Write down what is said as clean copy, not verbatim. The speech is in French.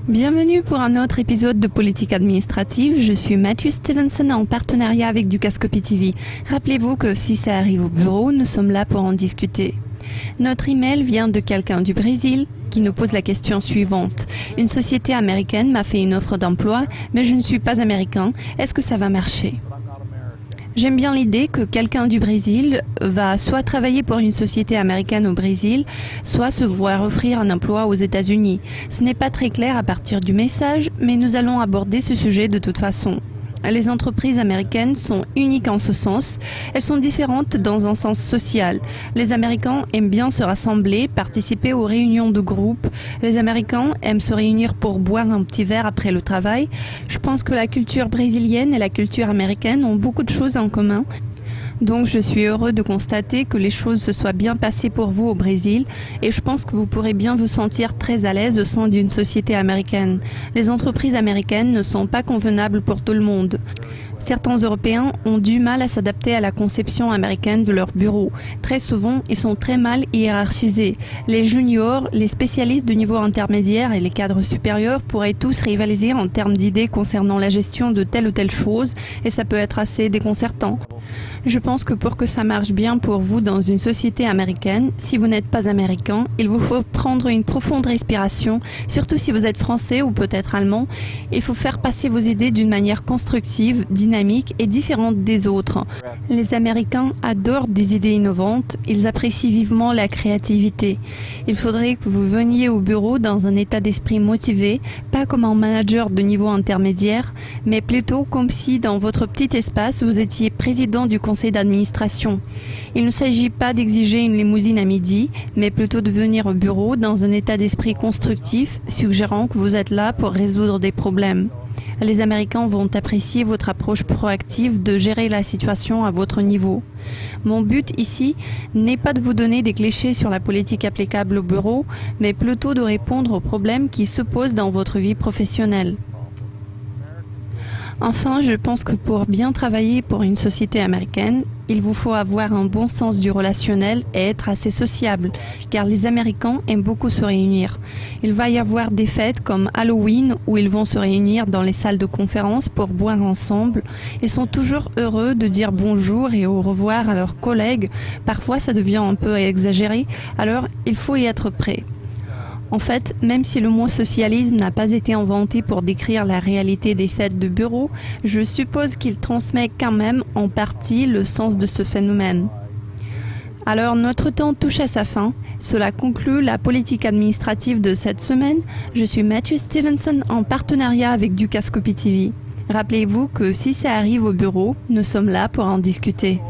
Bienvenue pour un autre épisode de Politique administrative. Je suis Matthew Stevenson en partenariat avec Dukascopy TV. Rappelez-vous que si ça arrive au bureau, nous sommes là pour en discuter. Notre email vient de quelqu'un du Brésil qui nous pose la question suivante. Une société américaine m'a fait une offre d'emploi, mais je ne suis pas américain. Est-ce que ça va marcher ? J'aime bien l'idée que quelqu'un du Brésil va soit travailler pour une société américaine au Brésil, soit se voir offrir un emploi aux États-Unis. Ce n'est pas très clair à partir du message, mais nous allons aborder ce sujet de toute façon. Les entreprises américaines sont uniques en ce sens. Elles sont différentes dans un sens social. Les Américains aiment bien se rassembler, participer aux réunions de groupe. Les Américains aiment se réunir pour boire un petit verre après le travail. Je pense que la culture brésilienne et la culture américaine ont beaucoup de choses en commun. Donc je suis heureux de constater que les choses se soient bien passées pour vous au Brésil et je pense que vous pourrez bien vous sentir très à l'aise au sein d'une société américaine. Les entreprises américaines ne sont pas convenables pour tout le monde. Certains Européens ont du mal à s'adapter à la conception américaine de leur bureau. Très souvent, ils sont très mal hiérarchisés. Les juniors, les spécialistes de niveau intermédiaire et les cadres supérieurs pourraient tous rivaliser en termes d'idées concernant la gestion de telle ou telle chose et ça peut être assez déconcertant. Je pense que pour que ça marche bien pour vous dans une société américaine, si vous n'êtes pas américain, il vous faut prendre une profonde respiration, surtout si vous êtes français ou peut-être allemand. Il faut faire passer vos idées d'une manière constructive, dynamique et différente des autres. Les Américains adorent des idées innovantes, ils apprécient vivement la créativité. Il faudrait que vous veniez au bureau dans un état d'esprit motivé, pas comme un manager de niveau intermédiaire, mais plutôt comme si dans votre petit espace vous étiez président du conseil d'administration. Il ne s'agit pas d'exiger une limousine à midi, mais plutôt de venir au bureau dans un état d'esprit constructif, suggérant que vous êtes là pour résoudre des problèmes. Les Américains vont apprécier votre approche proactive de gérer la situation à votre niveau. Mon but ici n'est pas de vous donner des clichés sur la politique applicable au bureau, mais plutôt de répondre aux problèmes qui se posent dans votre vie professionnelle. Enfin, je pense que pour bien travailler pour une société américaine, il vous faut avoir un bon sens du relationnel et être assez sociable, car les Américains aiment beaucoup se réunir. Il va y avoir des fêtes comme Halloween où ils vont se réunir dans les salles de conférence pour boire ensemble. Ils sont toujours heureux de dire bonjour et au revoir à leurs collègues. Parfois, ça devient un peu exagéré, alors il faut y être prêt. En fait, même si le mot socialisme n'a pas été inventé pour décrire la réalité des fêtes de bureau, je suppose qu'il transmet quand même en partie le sens de ce phénomène. Alors notre temps touche à sa fin. Cela conclut la politique administrative de cette semaine. Je suis Matthew Stevenson en partenariat avec Dukascopy TV. Rappelez-vous que si ça arrive au bureau, nous sommes là pour en discuter.